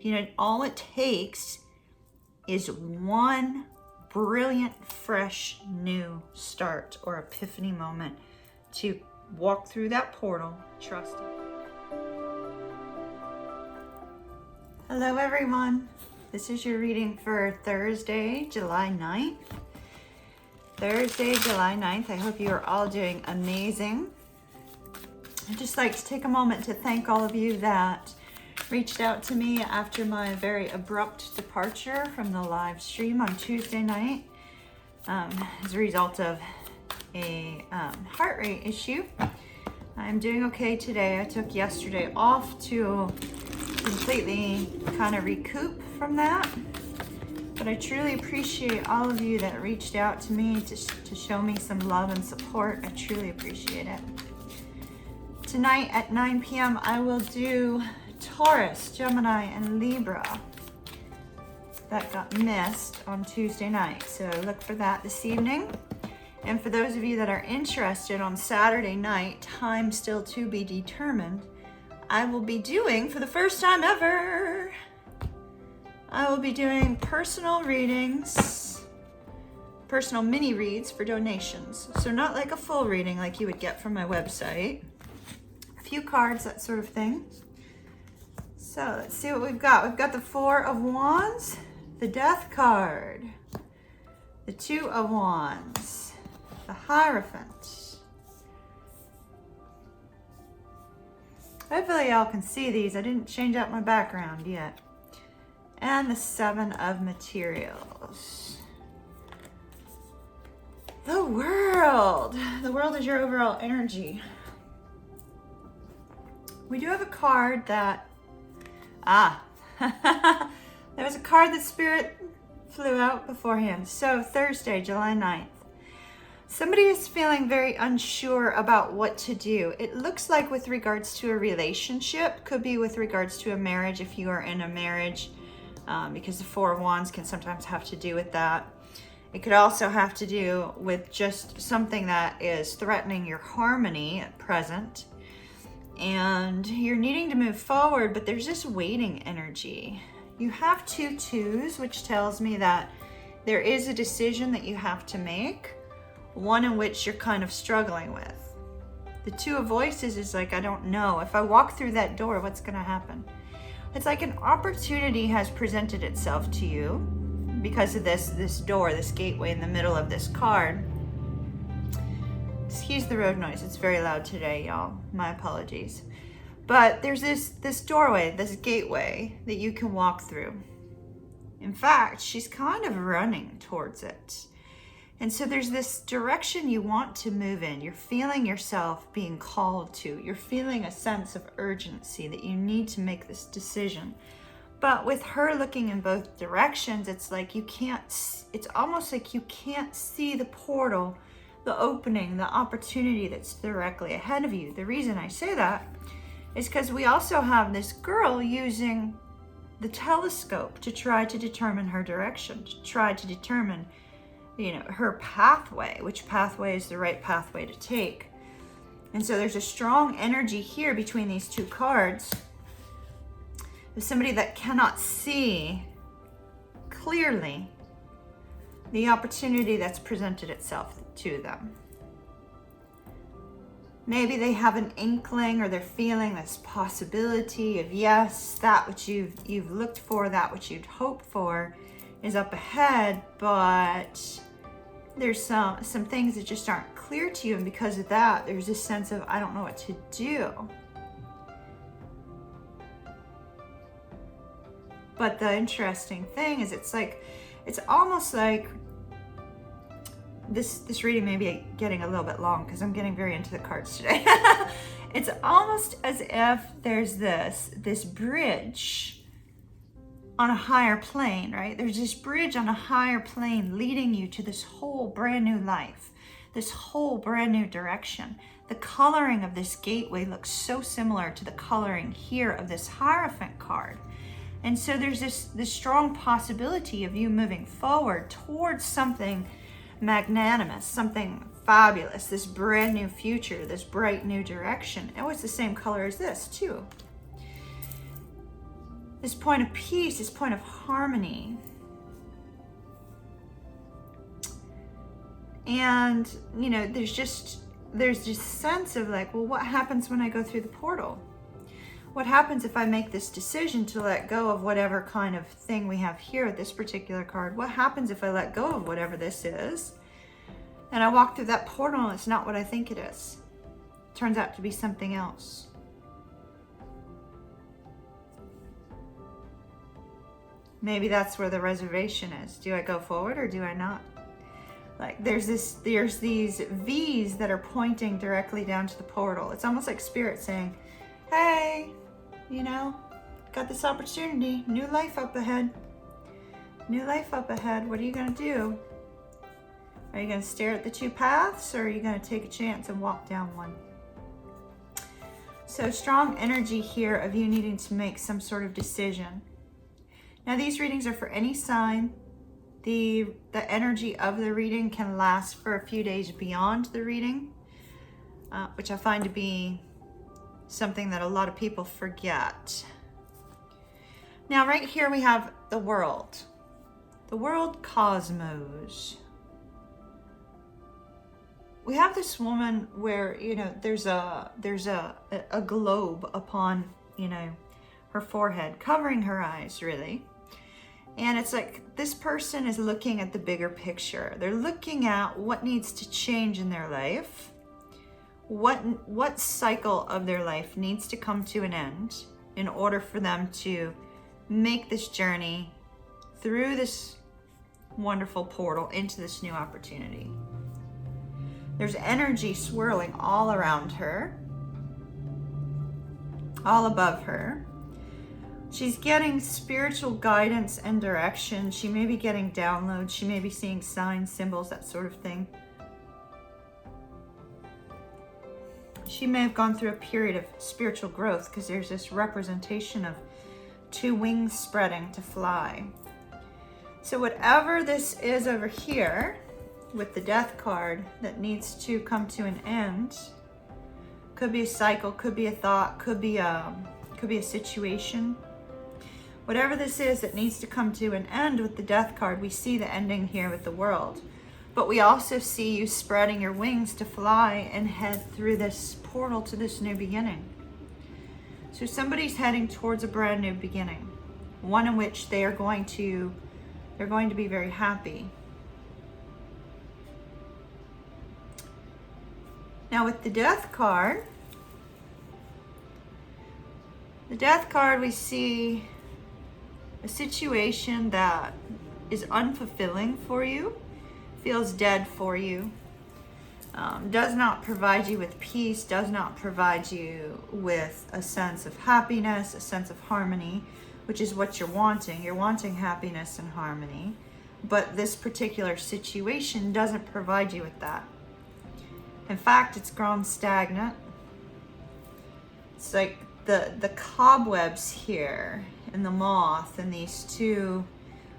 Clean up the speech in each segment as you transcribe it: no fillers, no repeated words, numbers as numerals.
You know, all it takes is one brilliant, fresh, new start or epiphany moment to walk through that portal, trust it. Hello everyone. This is your reading for Thursday, July 9th. Thursday, July 9th. I hope you are all doing amazing. I'd just like to take a moment to thank all of you that reached out to me after my very abrupt departure from the live stream on Tuesday night as a result of a heart rate issue. I'm doing okay today. I took yesterday off to completely kind of recoup from that. But I truly appreciate all of you that reached out to me to show me some love and support. I truly appreciate it. Tonight at 9 p.m. I will do Taurus, Gemini, and Libra. That got missed on Tuesday night, so look for that this evening. And for those of you that are interested, on Saturday night, time still to be determined, I will be doing, for the first time ever, I will be doing personal readings, personal mini reads for donations. So not like a full reading like you would get from my website. A few cards, that sort of thing. So let's see what we've got. We've got the Four of Wands, the Death card, the Two of Wands, the Hierophant. Hopefully y'all can see these. I didn't change out my background yet. And the Seven of Materials. The World. The World is your overall energy. We do have a card that, there was a card that Spirit flew out beforehand. So Thursday, July 9th. Somebody is feeling very unsure about what to do. It looks like with regards to a relationship, could be with regards to a marriage if you are in a marriage, because the Four of Wands can sometimes have to do with that. It could also have to do with just something that is threatening your harmony at present. And you're needing to move forward, but there's this waiting energy. You have 2 twos, which tells me that there is a decision that you have to make, one in which you're kind of struggling with. The Two of Voices is like, I don't know. If I walk through that door, what's going to happen? It's like an opportunity has presented itself to you because of this door, this gateway in the middle of this card. Excuse the road noise. It's very loud today, y'all. My apologies. But there's this doorway, this gateway that you can walk through. In fact, she's kind of running towards it. And so there's this direction you want to move in. You're feeling yourself being called to. You're feeling a sense of urgency that you need to make this decision. But with her looking in both directions, it's like you can't, it's almost like you can't see the portal, the opening, the opportunity that's directly ahead of you. The reason I say that is because we also have this girl using the telescope to try to determine her direction, to try to determine, you know, her pathway, which pathway is the right pathway to take. And so there's a strong energy here between these two cards. There's somebody that cannot see clearly the opportunity that's presented itself to them. Maybe they have an inkling, or they're feeling this possibility of, yes, that which you've looked for, that which you'd hoped for is up ahead, but there's some things that just aren't clear to you, and because of that, there's this sense of, I don't know what to do. But the interesting thing is, it's almost like this reading may be getting a little bit long because I'm getting very into the cards today. It's almost as if there's this bridge on a higher plane, right? There's this bridge on a higher plane leading you to this whole brand new life, this whole brand new direction. The coloring of this gateway looks so similar to the coloring here of this Hierophant card. And so there's this strong possibility of you moving forward towards something magnanimous, something fabulous, this brand new future, this bright new direction. Oh, it's the same color as this too. this point of peace, this point of harmony. And, you know, there's just sense of like, well, what happens when I go through the portal? What happens if I make this decision to let go of whatever kind of thing we have here with this particular card? What happens if I let go of whatever this is and I walk through that portal and it's not what I think it is? It turns out to be something else. Maybe that's where the reservation is. Do I go forward or do I not? Like there's these V's that are pointing directly down to the portal. It's almost like spirit saying, hey, you know, got this opportunity, new life up ahead. New life up ahead. What are you going to do? Are you going to stare at the two paths, or are you going to take a chance and walk down one? So strong energy here of you needing to make some sort of decision. Now these readings are for any sign. The energy of the reading can last for a few days beyond the reading, which I find to be something that a lot of people forget. Now right here we have the world cosmos. We have this woman where, you know, there's a globe upon, you know, her forehead, covering her eyes really. And it's like this person is looking at the bigger picture. They're looking at what needs to change in their life. What cycle of their life needs to come to an end in order for them to make this journey through this wonderful portal into this new opportunity. There's energy swirling all around her, all above her. She's getting spiritual guidance and direction. She may be getting downloads. She may be seeing signs, symbols, that sort of thing. She may have gone through a period of spiritual growth because there's this representation of two wings spreading to fly. So whatever this is over here with the Death card that needs to come to an end, could be a cycle, could be a thought, could be a situation. Whatever this is that needs to come to an end with the Death card, we see the ending here with the world. But we also see you spreading your wings to fly and head through this portal to this new beginning. So somebody's heading towards a brand new beginning, one in which they're going to be very happy. Now with the Death card, we see a situation that is unfulfilling for you, feels dead for you, does not provide you with peace, does not provide you with a sense of happiness, a sense of harmony, which is what you're wanting. You're wanting happiness and harmony, but this particular situation doesn't provide you with that. In fact, it's grown stagnant. It's like the cobwebs here and the moth and these two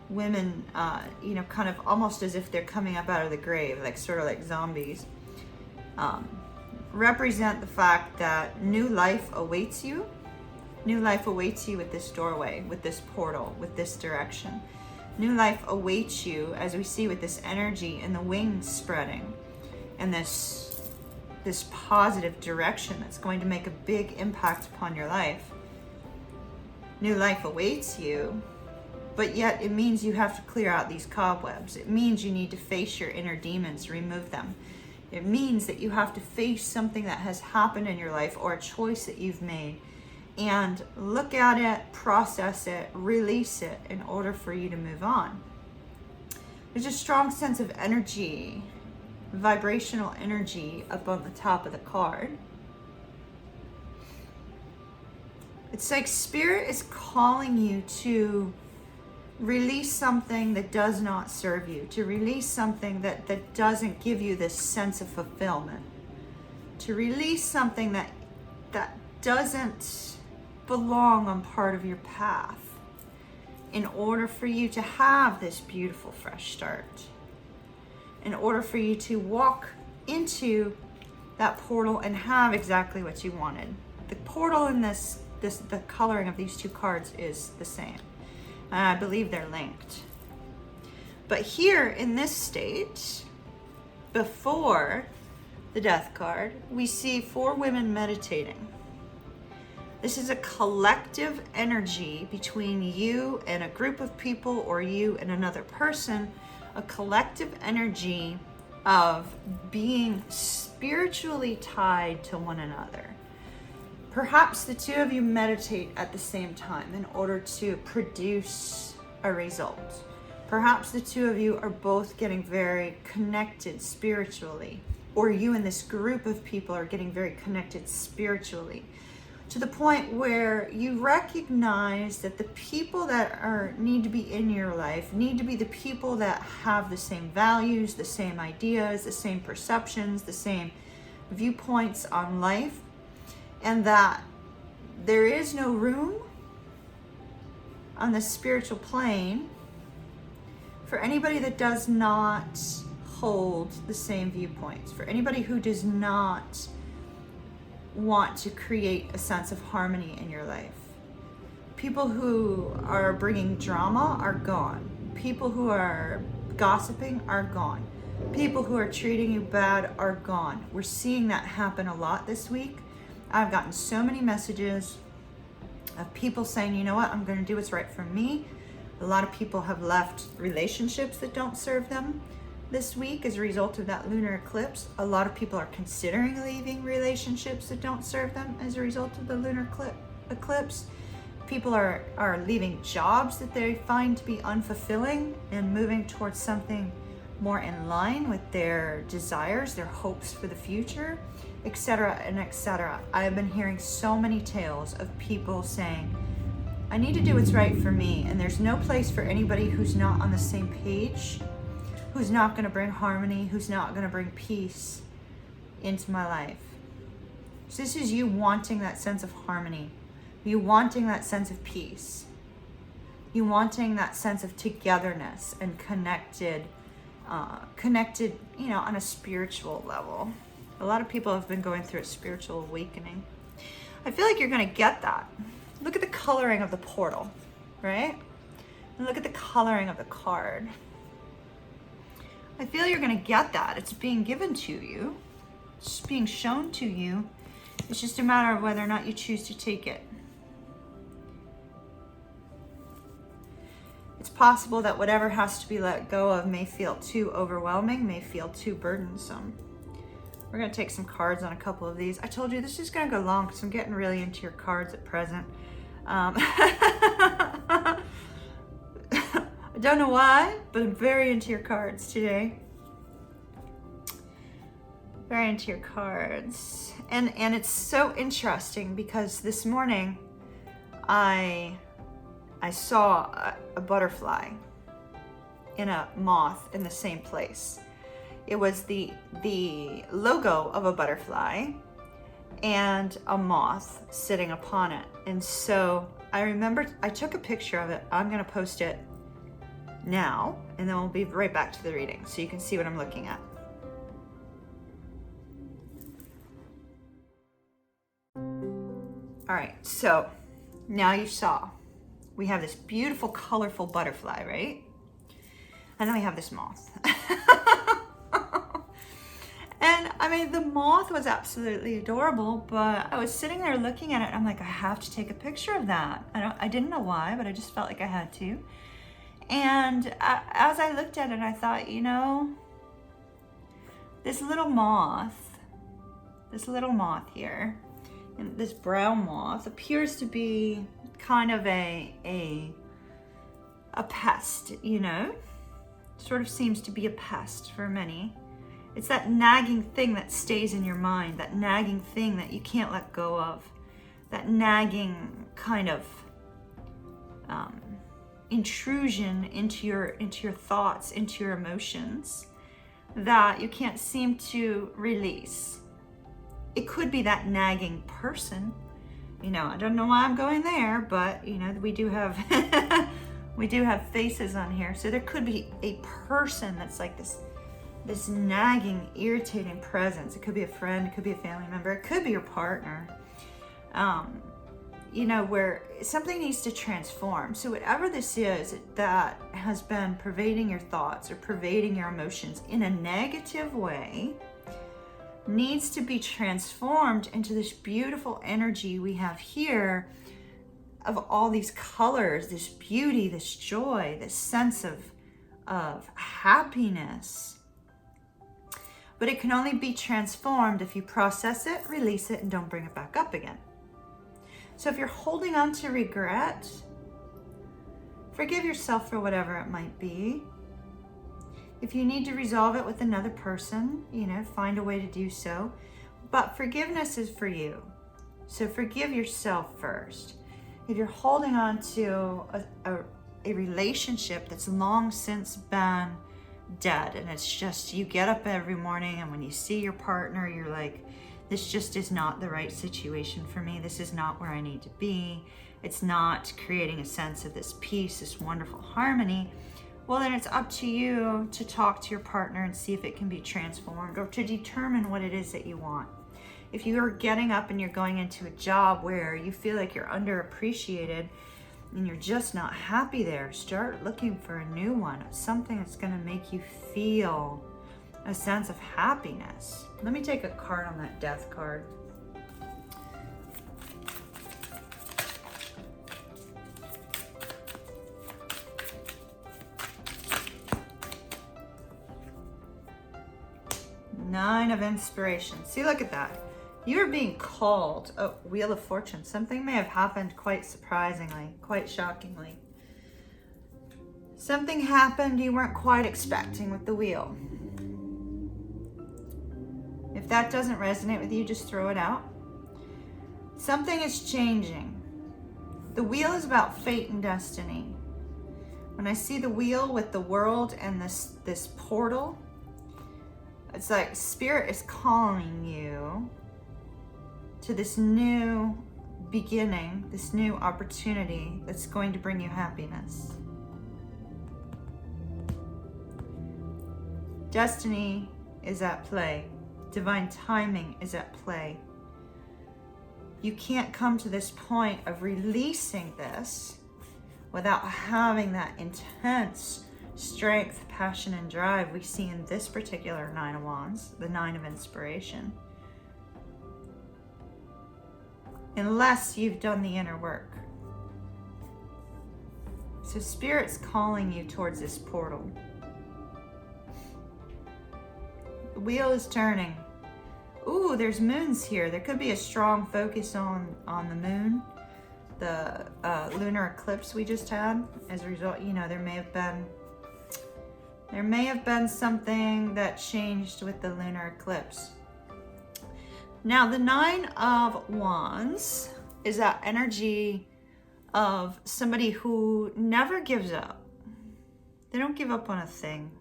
women, you know, kind of almost as if they're coming up out of the grave, like sort of like zombies, represent the fact that new life awaits you. New life awaits you with this doorway, with this portal, with this direction. New life awaits you, as we see with this energy and the wings spreading and this positive direction that's going to make a big impact upon your life. New life awaits you, but yet it means you have to clear out these cobwebs. It means you need to face your inner demons, remove them. It means that you have to face something that has happened in your life or a choice that you've made and look at it, process it, release it in order for you to move on. There's a strong sense of energy, vibrational energy up on the top of the card. It's like Spirit is calling you to release something that does not serve you, to release something that doesn't give you this sense of fulfillment, to release something that doesn't belong on part of your path in order for you to have this beautiful fresh start, in order for you to walk into that portal and have exactly what you wanted. The portal in this the coloring of these two cards is the same. And I believe they're linked. But here in this state, before the Death card, we see 4 women meditating. This is a collective energy between you and a group of people, or you and another person, a collective energy of being spiritually tied to one another. Perhaps the two of you meditate at the same time in order to produce a result. Perhaps the two of you are both getting very connected spiritually, or you and this group of people are getting very connected spiritually, to the point where you recognize that the people that need to be in your life need to be the people that have the same values, the same ideas, the same perceptions, the same viewpoints on life, and that there is no room on the spiritual plane for anybody that does not hold the same viewpoints, for anybody who does not want to create a sense of harmony in your life. People who are bringing drama are gone. People who are gossiping are gone. People who are treating you bad are gone. We're seeing that happen a lot this week. I've gotten so many messages of people saying, you know what, I'm going to do what's right for me. A lot of people have left relationships that don't serve them this week as a result of that lunar eclipse. A lot of people are considering leaving relationships that don't serve them as a result of the lunar eclipse. People are leaving jobs that they find to be unfulfilling and moving towards something more in line with their desires, their hopes for the future, etc. and etc. I have been hearing so many tales of people saying, I need to do what's right for me, and there's no place for anybody who's not on the same page, who's not going to bring harmony, who's not going to bring peace into my life. So this is you wanting that sense of harmony, you wanting that sense of peace, you wanting that sense of togetherness and connected, you know, on a spiritual level. A lot of people have been going through a spiritual awakening. I feel like you're going to get that. Look at the coloring of the portal, right? And look at the coloring of the card. I feel you're going to get that. It's being given to you. It's being shown to you. It's just a matter of whether or not you choose to take it. It's possible that whatever has to be let go of may feel too overwhelming, may feel too burdensome. We're going to take some cards on a couple of these. I told you this is going to go long because I'm getting really into your cards at present. I don't know why, but I'm very into your cards today. Very into your cards. And it's so interesting because this morning I saw a butterfly in a moth in the same place. It was the logo of a butterfly and a moth sitting upon it. And so I remember I took a picture of it. I'm going to post it now, and then we'll be right back to the reading so you can see what I'm looking at. All right, so now you saw we have this beautiful, colorful butterfly, right? And then we have this moth. And I mean, the moth was absolutely adorable, but I was sitting there looking at it. And I'm like, I have to take a picture of that. I didn't know why, but I just felt like I had to. And as I looked at it, I thought, you know, this little moth here, and this brown moth appears to be kind of a pest, you know, sort of seems to be a pest for many. It's that nagging thing that stays in your mind, that nagging thing that you can't let go of, that nagging kind of intrusion into your thoughts, into your emotions that you can't seem to release. It could be that nagging person. You know, I don't know why I'm going there, but you know, we do have we do have faces on here. So there could be a person that's like this nagging, irritating presence. It could be a friend, it could be a family member, it could be your partner. you know, where something needs to transform. So whatever this is that has been pervading your thoughts or pervading your emotions in a negative way needs to be transformed into this beautiful energy we have here of all these colors, this beauty, this joy, this sense of happiness. But it can only be transformed if you process it, release it, and don't bring it back up again. So if you're holding on to regret, forgive yourself for whatever it might be. If you need to resolve it with another person, you know, find a way to do so. But forgiveness is for you. So forgive yourself first. If you're holding on to a relationship that's long since been dead, and it's just you get up every morning and when you see your partner, you're like, this just is not the right situation for me. This is not where I need to be. It's not creating a sense of this peace, this wonderful harmony. Well, then it's up to you to talk to your partner and see if it can be transformed or to determine what it is that you want. If you are getting up and you're going into a job where you feel like you're underappreciated and you're just not happy there, start looking for a new one, something that's going to make you feel a sense of happiness. Let me take a card on that death card. Nine of Inspiration. See, look at that. You're being called. Oh, Wheel of Fortune. Something may have happened quite surprisingly, quite shockingly. Something happened you weren't quite expecting with the wheel. If that doesn't resonate with you, just throw it out. Something is changing. The wheel is about fate and destiny. When I see the wheel with the world and this portal, it's like Spirit is calling you to this new beginning, this new opportunity that's going to bring you happiness. Destiny is at play. Divine timing is at play. You can't come to this point of releasing this without having that intense strength, passion, and drive we see in this particular Nine of Wands, the Nine of Inspiration. Unless you've done the inner work. So Spirit's calling you towards this portal. The wheel is turning. Ooh, there's moons here. There could be a strong focus on the moon. The lunar eclipse we just had. As a result, you know, there may have been something that changed with the lunar eclipse. Now, the Nine of Wands is that energy of somebody who never gives up. They don't give up on a thing.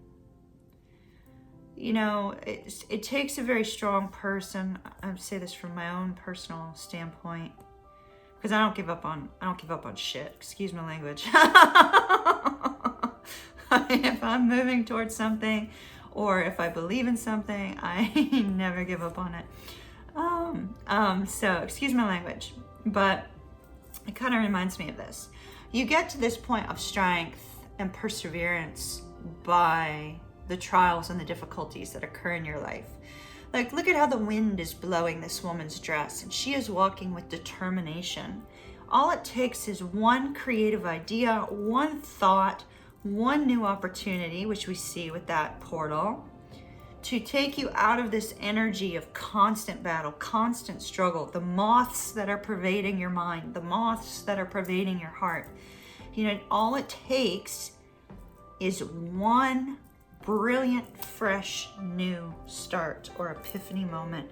You know, it takes a very strong person. I say this from my own personal standpoint, because I don't give up on shit. Excuse my language. If I'm moving towards something, or if I believe in something, I never give up on it. So excuse my language, but it kind of reminds me of this. You get to this point of strength and perseverance by the trials and the difficulties that occur in your life. Like, look at how the wind is blowing this woman's dress, and she is walking with determination. All it takes is one creative idea, one thought, one new opportunity, which we see with that portal, to take you out of this energy of constant battle, constant struggle, the moths that are pervading your mind, the moths that are pervading your heart. You know, all it takes is one brilliant, fresh, new start or epiphany moment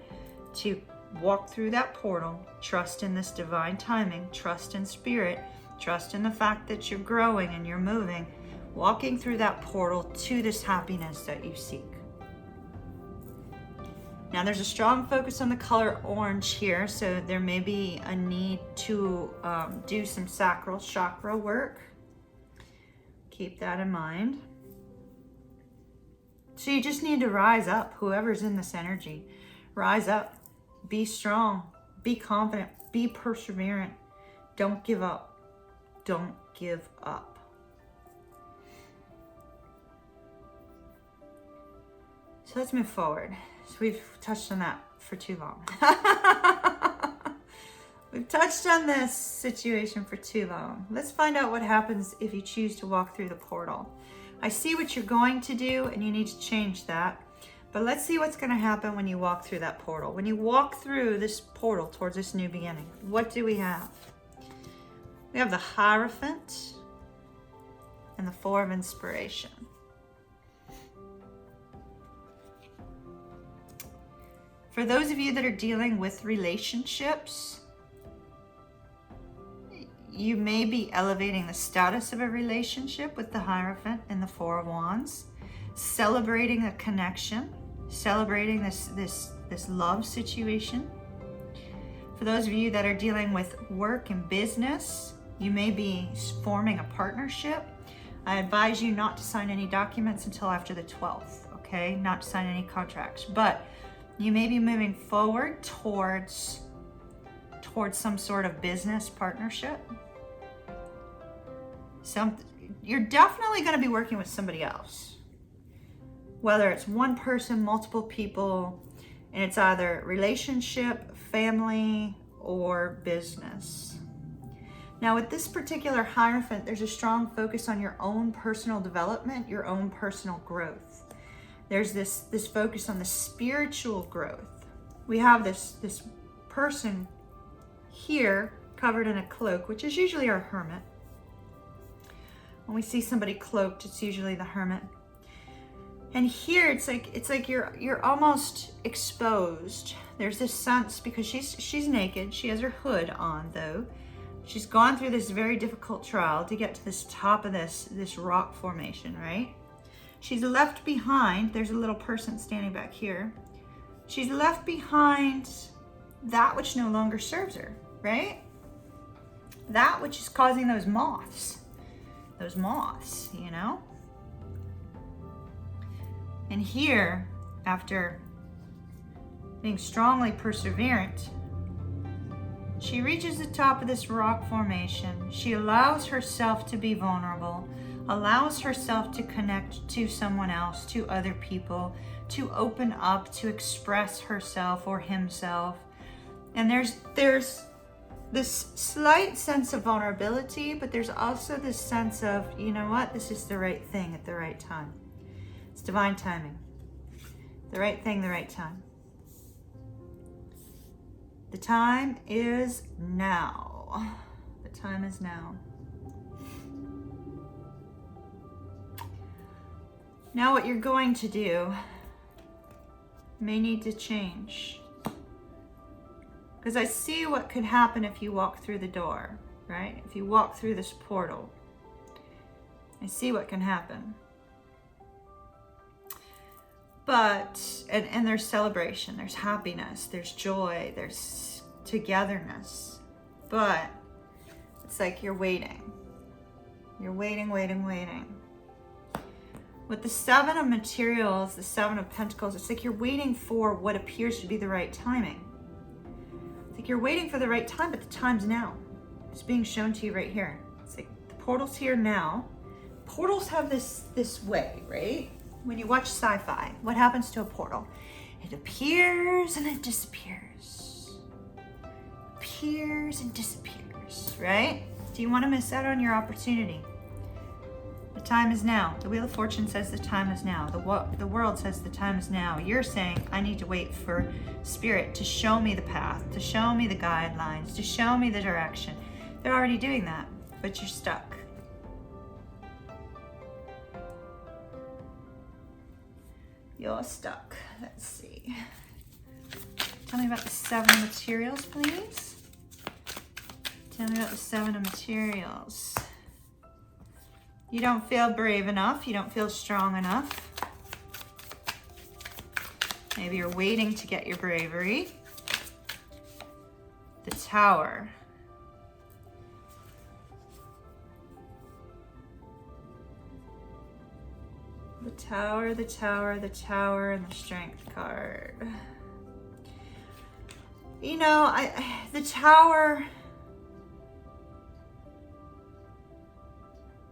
to walk through that portal, trust in this divine timing, trust in Spirit, trust in the fact that you're growing and you're moving, walking through that portal to this happiness that you seek. Now, there's a strong focus on the color orange here, so there may be a need to do some sacral chakra work. Keep that in mind. So you just need to rise up, whoever's in this energy. Rise up, be strong, be confident, be perseverant, Don't give up. Don't give up. So let's move forward. So we've touched on that for too long. We've touched on this situation for too long. Let's find out what happens if you choose to walk through the portal. I see what you're going to do and you need to change that. But let's see what's going to happen when you walk through that portal. When you walk through this portal towards this new beginning, what do we have? We have the Hierophant and the Four of Inspiration. For those of you that are dealing with relationships, you may be elevating the status of a relationship with the Hierophant and the Four of Wands, celebrating a connection, celebrating this love situation. For those of you that are dealing with work and business, you may be forming a partnership. I advise you not to sign any documents until after the 12th, okay? Not to sign any contracts, but you may be moving forward towards some sort of business partnership. You're definitely going to be working with somebody else, whether it's one person, multiple people, and it's either relationship, family, or business. Now with this particular Hierophant, there's a strong focus on your own personal development, your own personal growth. There's this focus on the spiritual growth. We have this person here covered in a cloak, which is usually our hermit. When we see somebody cloaked, it's usually the hermit. And here it's like you're almost exposed. There's this sense, because she's naked. She has her hood on though. She's gone through this very difficult trial to get to this top of this rock formation, right? She's left behind, there's a little person standing back here. She's left behind that which no longer serves her, right? That which is causing those moths, you know? And here, after being strongly perseverant, she reaches the top of this rock formation. She allows herself to be vulnerable, allows herself to connect to someone else, to other people, to open up, to express herself or himself. And there's this slight sense of vulnerability, but there's also this sense of, you know what, this is the right thing at the right time. It's divine timing. The right thing, the right time. The time is now. The time is now. Now what you're going to do may need to change. Because I see what could happen if you walk through the door, right? If you walk through this portal, I see what can happen. But, and there's celebration, there's happiness, there's joy, there's togetherness. But it's like you're waiting. You're waiting. With the Seven of Materials, the Seven of Pentacles, it's like you're waiting for what appears to be the right timing. It's like you're waiting for the right time, but the time's now. It's being shown to you right here. It's like the portal's here now. Portals have this way, right? When you watch sci-fi, what happens to a portal? It appears and it disappears. Appears and disappears, right? Do you want to miss out on your opportunity? The time is now. The Wheel of Fortune says the time is now. The world says the time is now. You're saying, I need to wait for Spirit to show me the path, to show me the guidelines, to show me the direction. They're already doing that, but you're stuck. You're stuck. Let's see. Tell me about the Seven of Materials, please. Tell me about the Seven of Materials. You don't feel brave enough. You don't feel strong enough. Maybe you're waiting to get your bravery. The Tower. The Tower, the Tower, the Tower, and the Strength card. You know, the Tower,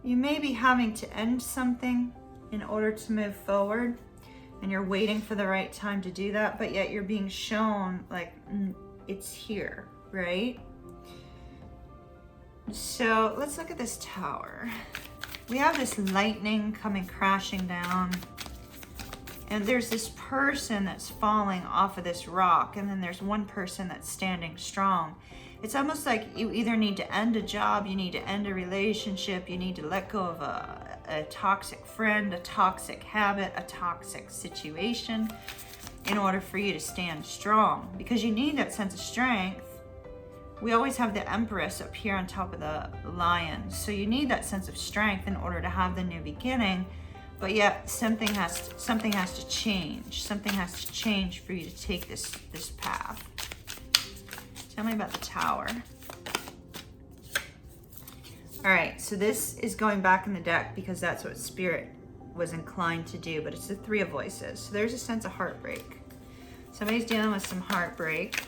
You may be having to end something in order to move forward, and you're waiting for the right time to do that, but yet you're being shown like it's here, right? So let's look at this Tower. We have this lightning coming crashing down, and there's this person that's falling off of this rock, and then there's one person that's standing strong. It's almost like you either need to end a job, you need to end a relationship, you need to let go of a toxic friend, a toxic habit, a toxic situation in order for you to stand strong, because you need that sense of strength. We always have the Empress up here on top of the Lion. So you need that sense of strength in order to have the new beginning, but yet something has to change. Something has to change for you to take this path. Tell me about the Tower. All right, so this is going back in the deck because that's what Spirit was inclined to do, but it's the Three of Voices. So there's a sense of heartbreak. Somebody's dealing with some heartbreak.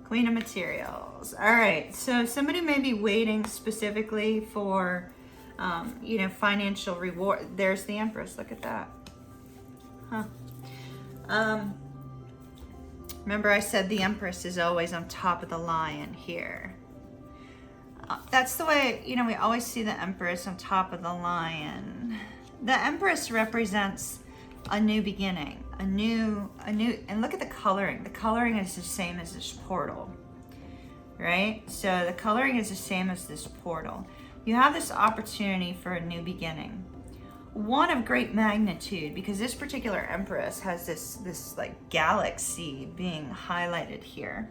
Queen of Materials. All right, so somebody may be waiting specifically for, financial reward. There's the Empress, look at that. Remember I said the Empress is always on top of the Lion here. That's the way, we always see the Empress on top of the Lion. The Empress represents a new beginning, a new, and look at the coloring. The coloring is the same as this portal, right? So the coloring is the same as this portal. You have this opportunity for a new beginning. One of great magnitude, because this particular Empress has this like galaxy being highlighted here.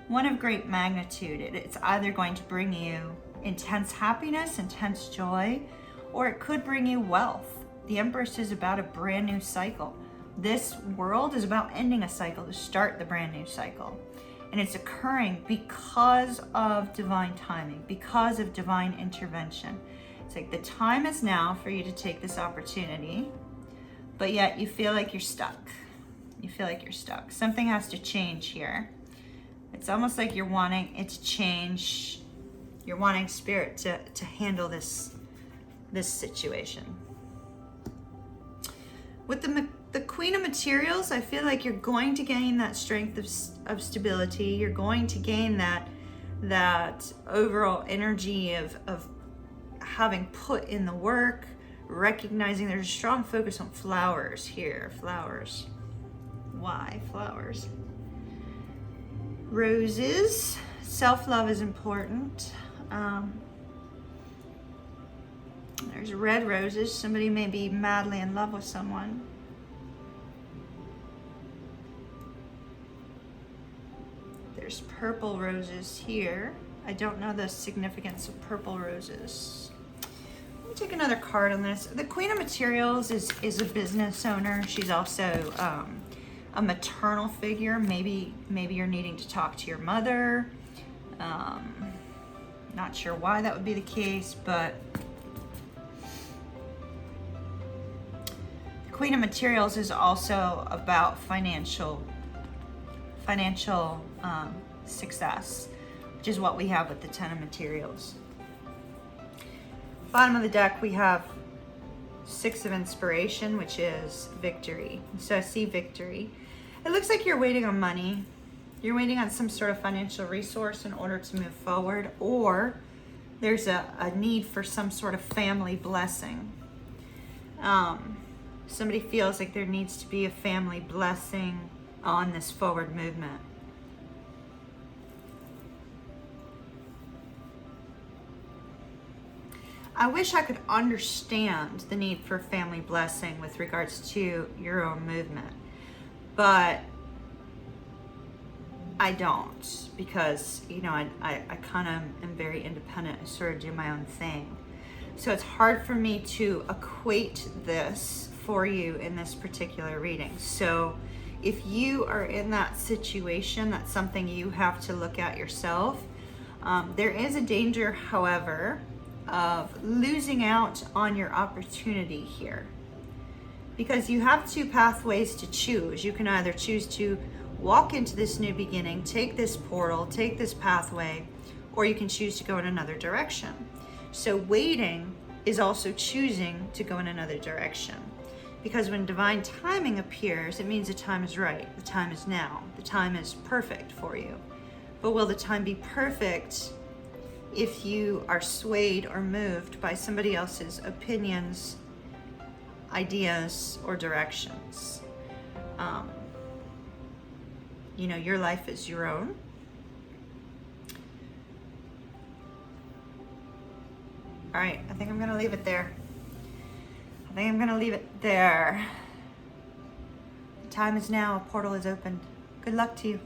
One of great magnitude. It's either going to bring you intense happiness, intense joy, or it could bring you wealth. The Empress is about a brand new cycle. This world is about ending a cycle to start the brand new cycle. And it's occurring because of divine timing, because of divine intervention. It's like the time is now for you to take this opportunity, but yet you feel like you're stuck. You feel like you're stuck. Something has to change here. It's almost like you're wanting it to change. You're wanting Spirit to handle this situation. With the Queen of Materials, I feel like you're going to gain that strength of stability. You're going to gain that overall energy of having put in the work, recognizing there's a strong focus on flowers here. Flowers. Why flowers? Roses. Self-love is important. There's red roses. Somebody may be madly in love with someone. There's purple roses here. I don't know the significance of purple roses. Let me take another card on this. The Queen of Materials is a business owner. She's also a maternal figure. Maybe you're needing to talk to your mother. Not sure why that would be the case, but Queen of Materials is also about financial success, which is what we have with the Ten of Materials. Bottom of the deck, we have Six of Inspiration, which is victory. So I see victory. It looks like you're waiting on money. You're waiting on some sort of financial resource in order to move forward, or there's a need for some sort of family blessing. Somebody feels like there needs to be a family blessing on this forward movement. I wish I could understand the need for family blessing with regards to your own movement, but I don't, because, I kind of am very independent. I sort of do my own thing. So it's hard for me to equate this for you in this particular reading. So if you are in that situation, that's something you have to look at yourself. There is a danger, however, of losing out on your opportunity here, because you have two pathways to choose. You can either choose to walk into this new beginning, take this portal, take this pathway, or you can choose to go in another direction. So waiting is also choosing to go in another direction. Because when divine timing appears, it means the time is right, the time is now, the time is perfect for you. But will the time be perfect if you are swayed or moved by somebody else's opinions, ideas, or directions? You know, your life is your own. All right, I think I'm gonna leave it there. The time is now, a portal is opened. Good luck to you.